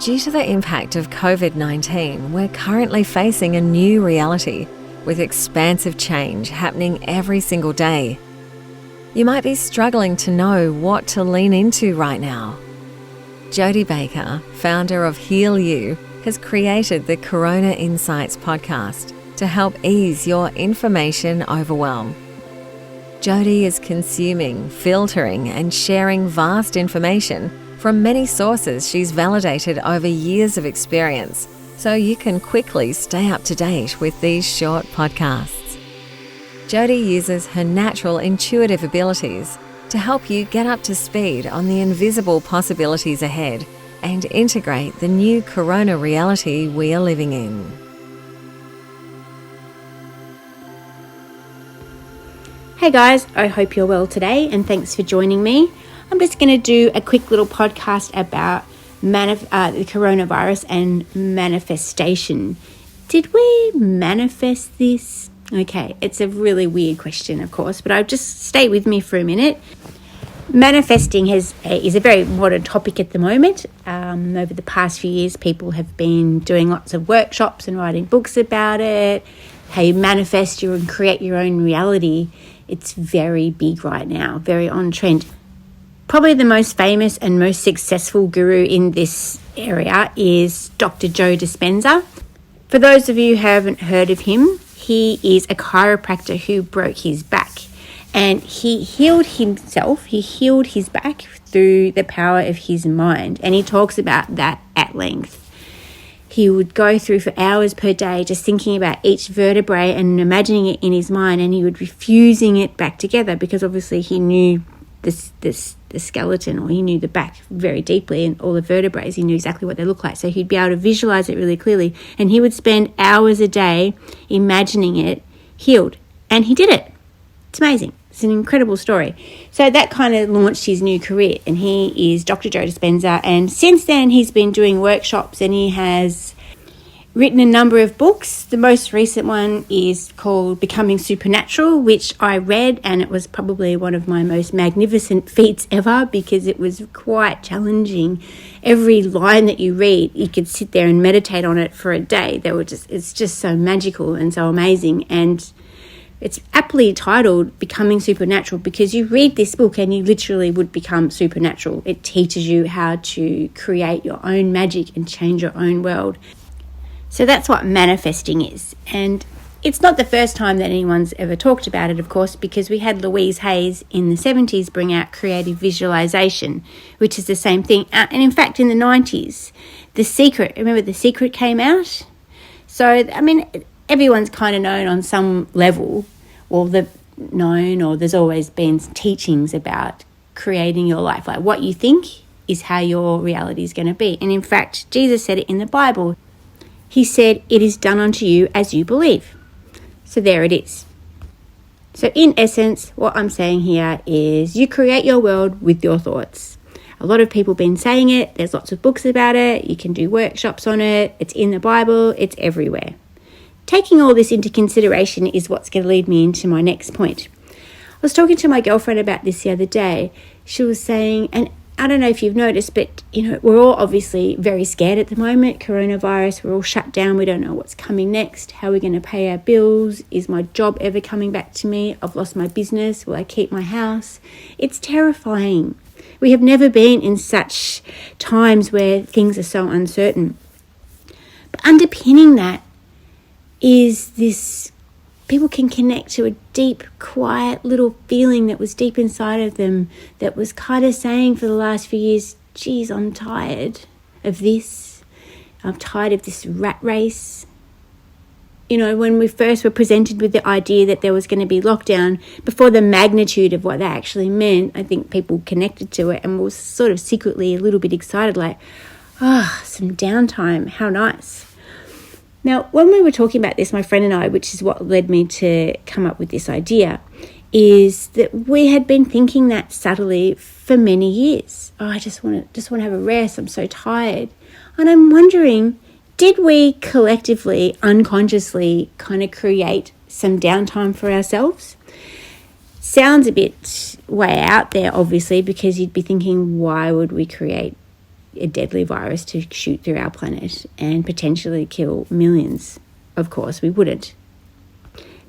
Due to the impact of COVID-19, we're currently facing a new reality with expansive change happening every single day. You might be struggling to know what to lean into right now. Jodie Baker, founder of Heal You, has created the Corona Insights podcast to help ease your information overwhelm. Jodie is consuming, filtering, and sharing vast information from many sources she's validated over years of experience, so you can quickly stay up to date with these short podcasts. Jodie uses her natural intuitive abilities to help you get up to speed on the invisible possibilities ahead and integrate the new corona reality we are living in. Hey guys, I hope you're well today and thanks for joining me. I'm just going to do a quick little podcast about the coronavirus and manifestation. Did we manifest this? Okay, it's a really weird question, of course, but I'll just stay with me for a minute. Manifesting is a very modern topic at the moment. Over the past few years, people have been doing lots of workshops and writing books about it. How you manifest and create your own reality. It's very big right now, very on trend. Probably the most famous and most successful guru in this area is Dr. Joe Dispenza. For those of you who haven't heard of him, he is a chiropractor who broke his back. And he healed himself, he healed his back through the power of his mind. And he talks about that at length. He would go through for hours per day just thinking about each vertebrae and imagining it in his mind, and he would be fusing it back together because obviously he knew the skeleton, or he knew the back very deeply, and all the vertebrae, he knew exactly what they look like. So he'd be able to visualize it really clearly, and he would spend hours a day imagining it healed, and he did it. It's amazing. It's an incredible story. So that kind of launched his new career, and he is Dr. Joe Dispenza, and since then he's been doing workshops and he has written a number of books. The most recent one is called Becoming Supernatural, which I read, and it was probably one of my most magnificent feats ever because it was quite challenging. Every line that you read, you could sit there and meditate on it for a day. It's just so magical and so amazing, and it's aptly titled Becoming Supernatural because you read this book and you literally would become supernatural. It teaches you how to create your own magic and change your own world. So that's what manifesting is. And it's not the first time that anyone's ever talked about it, of course, because we had Louise Hayes in the 70s bring out creative visualization, which is the same thing. And in fact, in the 90s, The Secret came out? So, I mean, everyone's kind of known on some level, or there's always been teachings about creating your life. Like what you think is how your reality is going to be. And in fact, Jesus said it in the Bible. He said, "It is done unto you as you believe." So there it is. So in essence, what I'm saying here is you create your world with your thoughts. A lot of people have been saying it. There's lots of books about it. You can do workshops on it. It's in the Bible. It's everywhere. Taking all this into consideration is what's going to lead me into my next point. I was talking to my girlfriend about this the other day. She was saying, and I don't know if you've noticed, but we're all obviously very scared at the moment. Coronavirus, we're all shut down. We don't know what's coming next. How are we going to pay our bills? Is my job ever coming back to me? I've lost my business. Will I keep my house? It's terrifying. We have never been in such times where things are so uncertain. But underpinning that is this, people can connect to a deep, quiet little feeling that was deep inside of them that was kind of saying for the last few years, geez, I'm tired of this. I'm tired of this rat race. When we first were presented with the idea that there was going to be lockdown, before the magnitude of what that actually meant, I think people connected to it and were sort of secretly a little bit excited, like, some downtime, how nice. Now, when we were talking about this, my friend and I, which is what led me to come up with this idea, is that we had been thinking that subtly for many years. I just want to have a rest. I'm so tired. And I'm wondering, did we collectively, unconsciously kind of create some downtime for ourselves? Sounds a bit way out there, obviously, because you'd be thinking, why would we create a deadly virus to shoot through our planet and potentially kill millions. Of course, we wouldn't.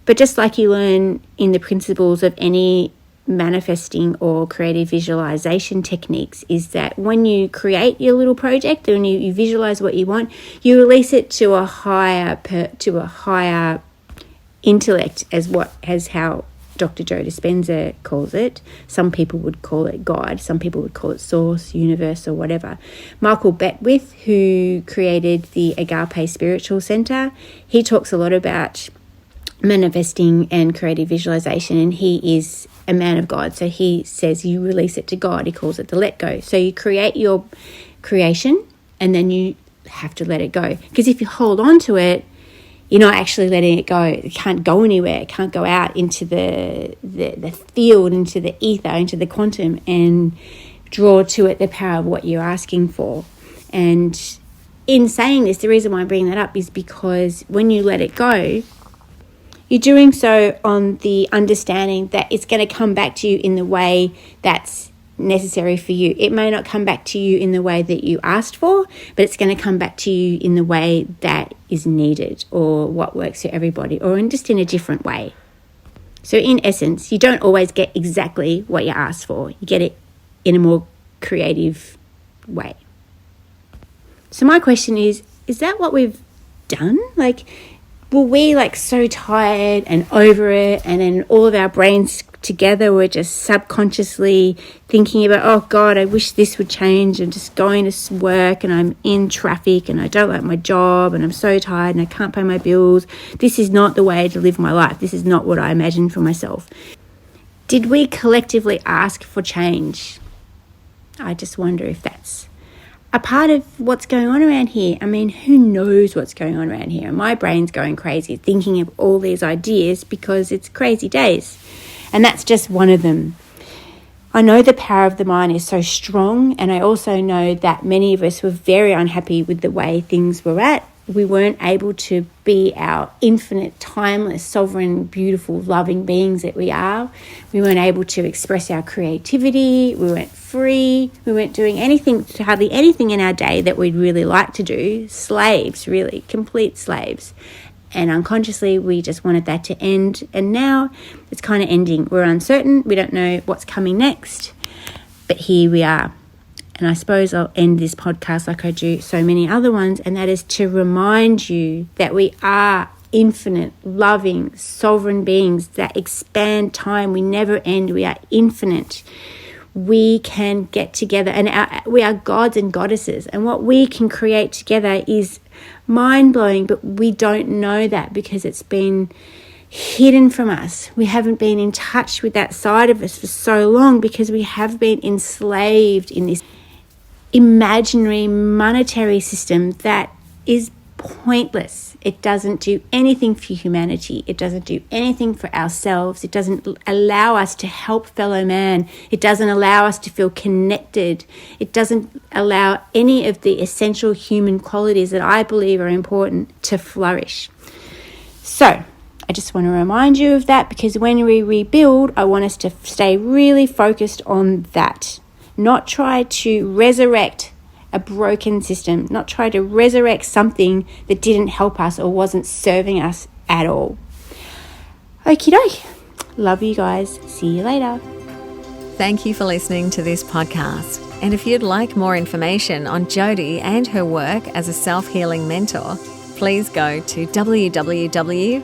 But just like you learn in the principles of any manifesting or creative visualization techniques, is that when you create your little project and you visualize what you want, you release it to a higher intellect, as how Dr. Joe Dispenza calls it. Some people would call it God, some people would call it source, universe, or whatever. Michael Beckwith, who created the Agape Spiritual Center, he talks a lot about manifesting and creative visualization, and he is a man of God, so he says you release it to God. He calls it the let go. So you create your creation and then you have to let it go, because if you hold on to it, you're not actually letting it go. It can't go anywhere. It can't go out into the field, into the ether, into the quantum, and draw to it the power of what you're asking for. And in saying this, the reason why I'm bringing that up is because when you let it go, you're doing so on the understanding that it's going to come back to you in the way that's necessary for you. It may not come back to you in the way that you asked for, but it's going to come back to you in the way that is needed, or what works for everybody, or just in a different way. So in essence, you don't always get exactly what you asked for. You get it in a more creative way. So my question is that what we've done? Were we so tired and over it, and then all of our brains together were just subconsciously thinking about, oh God, I wish this would change, and just going to work and I'm in traffic and I don't like my job and I'm so tired and I can't pay my bills. This is not the way to live my life. This is not what I imagined for myself. Did we collectively ask for change? I just wonder if that's a part of what's going on around here. I mean, who knows what's going on around here? My brain's going crazy thinking of all these ideas because it's crazy days. And that's just one of them. I know the power of the mind is so strong, and I also know that many of us were very unhappy with the way things were at. We weren't able to be our infinite, timeless, sovereign, beautiful, loving beings that we are. We weren't able to express our creativity. We weren't free. We weren't doing hardly anything in our day that we'd really like to do. Slaves, really, complete slaves. And unconsciously, we just wanted that to end. And now it's kind of ending. We're uncertain. We don't know what's coming next. But here we are. And I suppose I'll end this podcast like I do so many other ones, and that is to remind you that we are infinite, loving, sovereign beings that expand time. We never end. We are infinite. We can get together, and we are gods and goddesses, and what we can create together is mind-blowing, but we don't know that because it's been hidden from us. We haven't been in touch with that side of us for so long because we have been enslaved in this imaginary monetary system that is pointless. It doesn't do anything for humanity. It doesn't do anything for ourselves. It doesn't allow us to help fellow man. It doesn't allow us to feel connected. It doesn't allow any of the essential human qualities that I believe are important to flourish. So I just want to remind you of that, because when we rebuild, I want us to stay really focused on that. Not try to resurrect a broken system, not try to resurrect something that didn't help us or wasn't serving us at all. Okie doke. Love you guys. See you later. Thank you for listening to this podcast. And if you'd like more information on Jodie and her work as a self-healing mentor, please go to www.healyou.me.